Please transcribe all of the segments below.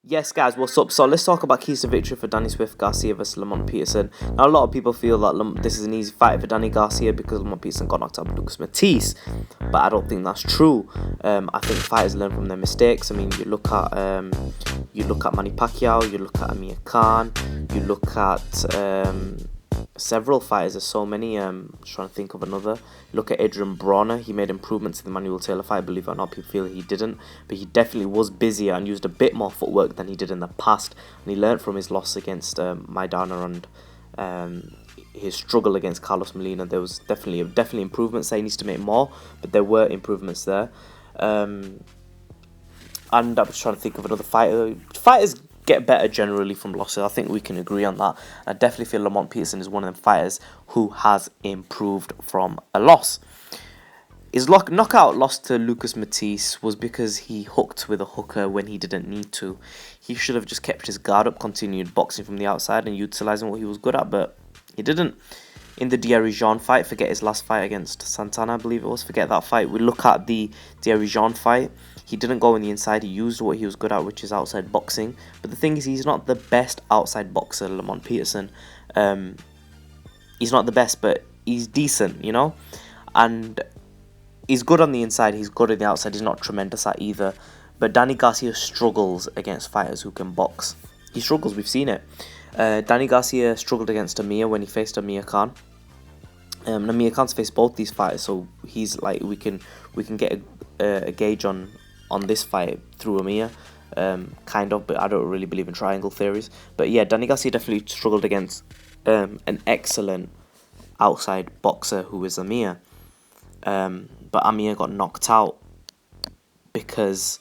Yes, guys, what's up? So let's talk about keys to victory for Danny Swift Garcia versus Lamont Peterson. Now, a lot of people feel that this is an easy fight for Danny Garcia because Lamont Peterson got knocked out by Lucas Matisse, but I don't think that's true. I think fighters learn from their mistakes. I mean, you look at Manny Pacquiao, you look at Amir Khan, you look at several fighters. There's so many. Just trying to think of another. Look at Adrian Bronner. He made improvements in the Manuel Taylor fight. Believe it or not, people feel he didn't, but he definitely was busier and used a bit more footwork than he did in the past. And he learned from his loss against Maidana and his struggle against Carlos Molina. There was definitely improvements there. He needs to make more, but there were improvements there. And I was trying to think of another fighter. Fighters get better generally from losses. I think we can agree on that. I definitely feel Lamont Peterson is one of them fighters who has improved from a loss. His knockout loss to Lucas Matisse was because he hooked with a hooker when he didn't need to. He should have just kept his guard up, continued boxing from the outside and utilising what he was good at, but he didn't. In the Diarry-Jean fight, forget his last fight against Santana, I believe it was, forget that fight. We look at the Diarry-Jean fight. He didn't go on the inside. He used what he was good at, which is outside boxing. But the thing is, he's not the best outside boxer, Lamont Peterson. He's not the best, but he's decent, you know? And he's good on the inside. He's good on the outside. He's not tremendous at either. But Danny Garcia struggles against fighters who can box. He struggles. We've seen it. Danny Garcia struggled against Amir when he faced Amir Khan. Amir Khan's faced both these fighters, so he's like we can get a gauge on this fight through Amir, kind of, but I don't really believe in triangle theories. But yeah, Danny Garcia definitely struggled against an excellent outside boxer who is Amir. But Amir got knocked out because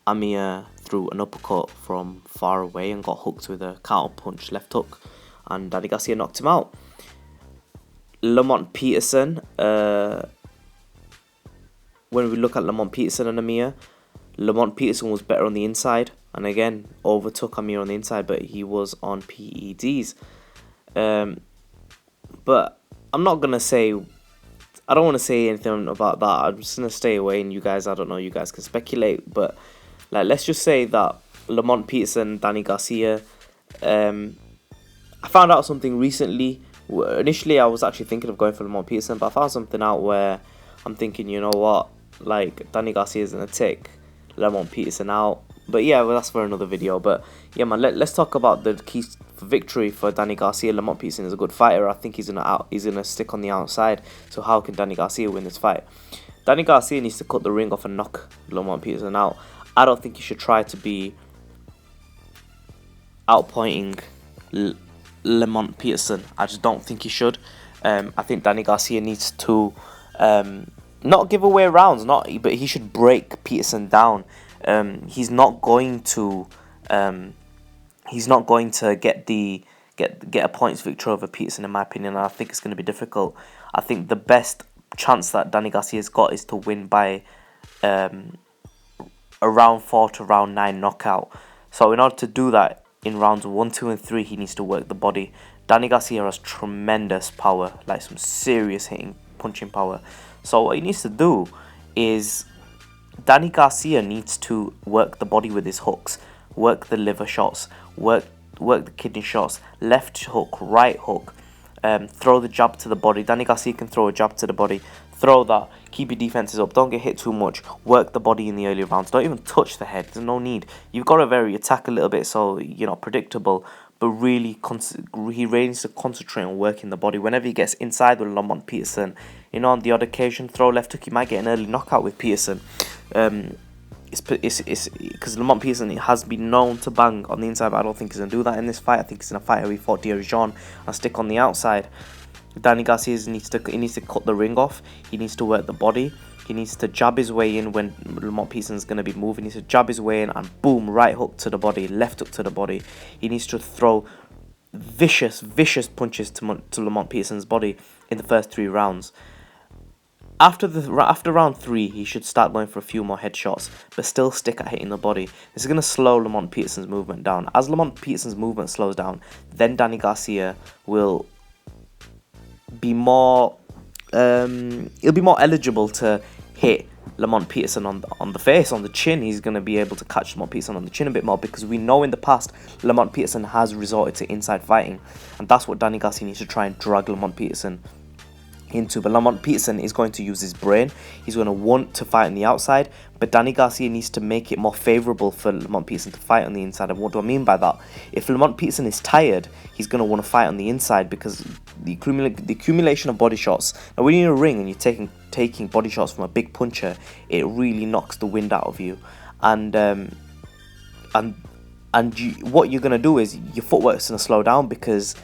Amir threw an uppercut from far away and got hooked with a counter punch left hook, and Danny Garcia knocked him out. Lamont Peterson, when we look at Lamont Peterson and Amir, Lamont Peterson was better on the inside and again overtook Amir on the inside, but he was on PEDs. But I'm not gonna say, I don't want to say anything about that. I'm just gonna stay away, and you guys, I don't know, you guys can speculate. But like, let's just say that Lamont Peterson, Danny Garcia. I found out something recently. Initially, I was actually thinking of going for Lamont Peterson, but I found something out where I'm thinking, you know what, like Danny Garcia is gonna take Lamont Peterson out. But yeah, well, that's for another video. But yeah, man, let's talk about the keys for victory for Danny Garcia. Lamont Peterson is a good fighter. I think he's gonna stick on the outside. So how can Danny Garcia win this fight? Danny Garcia needs to cut the ring off and knock Lamont Peterson out. I don't think he should try to be outpointing Lamont Peterson. I just don't think he should. I think Danny Garcia needs to not give away rounds, but he should break Peterson down. He's not going to get a points victory over Peterson, in my opinion, and I think it's going to be difficult. I think the best chance that Danny Garcia's got is to win by a round 4 to round 9 knockout. So in order to do that, in rounds 1, 2, and 3, he needs to work the body. Danny Garcia has tremendous power, like some serious hitting, punching power. So what he needs to do is Danny Garcia needs to work the body with his hooks, work the liver shots, work the kidney shots, left hook, right hook, throw the jab to the body. Danny Garcia can throw a jab to the body. Throw that, keep your defenses up, don't get hit too much, work the body in the early rounds, don't even touch the head, there's no need. You've got to vary attack a little bit so you're not predictable, but really he really needs to concentrate on working the body. Whenever he gets inside with Lamont Peterson, you know, on the odd occasion, throw left hook, he might get an early knockout with Peterson. It's because Lamont Peterson has been known to bang on the inside, but I don't think he's going to do that in this fight. I think he's going to fight how he fought Diarry-Jean and stick on the outside. Danny Garcia needs to cut the ring off. He needs to work the body. He needs to jab his way in when Lamont Peterson's going to be moving. He needs to jab his way in and boom, right hook to the body, left hook to the body. He needs to throw vicious punches to Lamont Peterson's body in the first 3 rounds. After round 3, he should start going for a few more headshots, but still stick at hitting the body. This is going to slow Lamont Peterson's movement down. As Lamont Peterson's movement slows down, then Danny Garcia will be more he'll be more eligible to hit Lamont Peterson on the face, on the chin. He's going to be able to catch Lamont Peterson on the chin a bit more, because we know in the past Lamont Peterson has resorted to inside fighting, and that's what Danny Garcia needs to try and drag Lamont Peterson into. But Lamont Peterson is going to use his brain. He's going to want to fight on the outside, but Danny Garcia needs to make it more favourable for Lamont Peterson to fight on the inside. And what do I mean by that? If Lamont Peterson is tired, he's going to want to fight on the inside, because the accumulation of body shots. Now, when you're in a ring and you're taking body shots from a big puncher, it really knocks the wind out of you. And what you're going to do is your footwork's going to slow down, because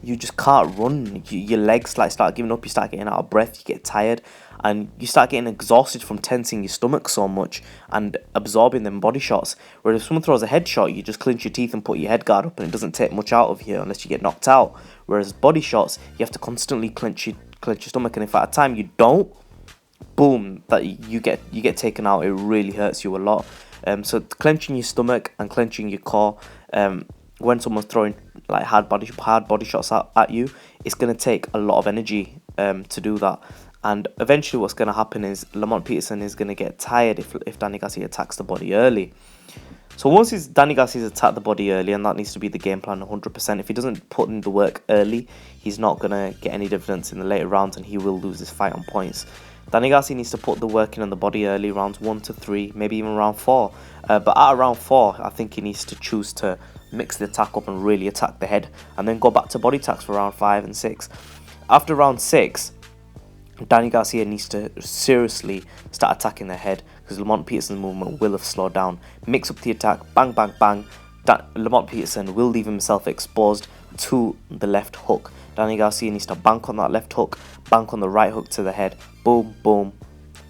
you just can't run. Your legs like start giving up. You start getting out of breath. You get tired, and you start getting exhausted from tensing your stomach so much and absorbing them body shots. Whereas if someone throws a headshot, you just clench your teeth and put your head guard up, and it doesn't take much out of you unless you get knocked out. Whereas body shots, you have to constantly clench your stomach, and if at a time you don't, boom, that you get taken out. It really hurts you a lot. So clenching your stomach and clenching your core, when someone's throwing like hard body shots at you, it's going to take a lot of energy to do that. And eventually what's going to happen is Lamont Peterson is going to get tired if Danny Garcia attacks the body early. So once Danny Garcia's attacked the body early, and that needs to be the game plan 100%, if he doesn't put in the work early, he's not going to get any dividends in the later rounds, and he will lose this fight on points. Danny Garcia needs to put the work in on the body early, rounds 1 to 3, maybe even round 4. But at round 4, I think he needs to choose to mix the attack up and really attack the head, and then go back to body attacks for round 5 and 6. After round 6, Danny Garcia needs to seriously start attacking the head, because Lamont Peterson's movement will have slowed down. Mix up the attack, bang, bang, bang. Lamont Peterson will leave himself exposed to the left hook. Danny Garcia needs to bank on that left hook, bank on the right hook to the head. Boom, boom,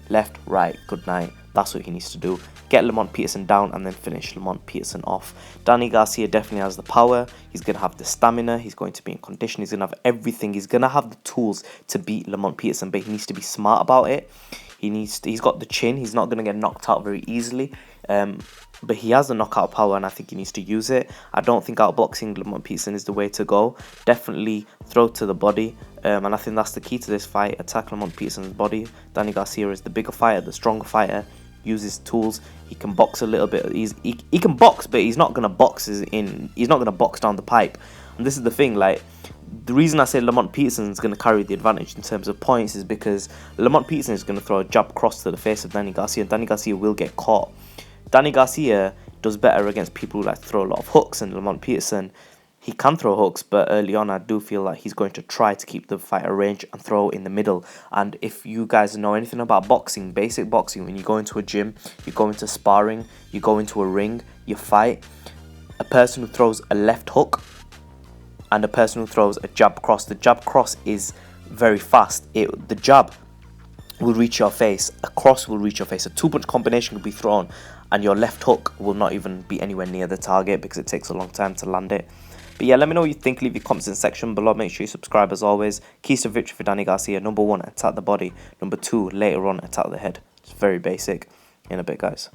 left, right, good night. That's what he needs to do. Get Lamont Peterson down and then finish Lamont Peterson off. Danny Garcia definitely has the power. He's going to have the stamina. He's going to be in condition. He's going to have everything. He's going to have the tools to beat Lamont Peterson, but he needs to be smart about it. He's got the chin. He's not going to get knocked out very easily. But he has the knockout power, and I think he needs to use it. I don't think outboxing Lamont Peterson is the way to go. Definitely throw to the body. And I think that's the key to this fight. Attack Lamont Peterson's body. Danny Garcia is the bigger fighter, the stronger fighter. Use his tools. He can box a little bit. He can box, but he's not gonna box he's not gonna box down the pipe. And this is the thing, like, the reason I say Lamont Peterson is going to carry the advantage in terms of points is because Lamont Peterson is going to throw a jab cross to the face of Danny Garcia, and Danny Garcia will get caught. Danny Garcia does better against people who like throw a lot of hooks, and Lamont Peterson, he can throw hooks, but early on I do feel like he's going to try to keep the fight at range and throw in the middle. And if you guys know anything about boxing, basic boxing, when you go into a gym, you go into sparring, you go into a ring, you fight, a person who throws a left hook and a person who throws a jab cross, the jab cross is very fast. The jab will reach your face, a cross will reach your face, a two-punch combination will be thrown, and your left hook will not even be anywhere near the target because it takes a long time to land it. But yeah, let me know what you think. Leave your comments in the section below. Make sure you subscribe as always. Keys to victory for Danny Garcia: number 1, attack the body. Number 2, later on, attack the head. It's very basic. In a bit, guys.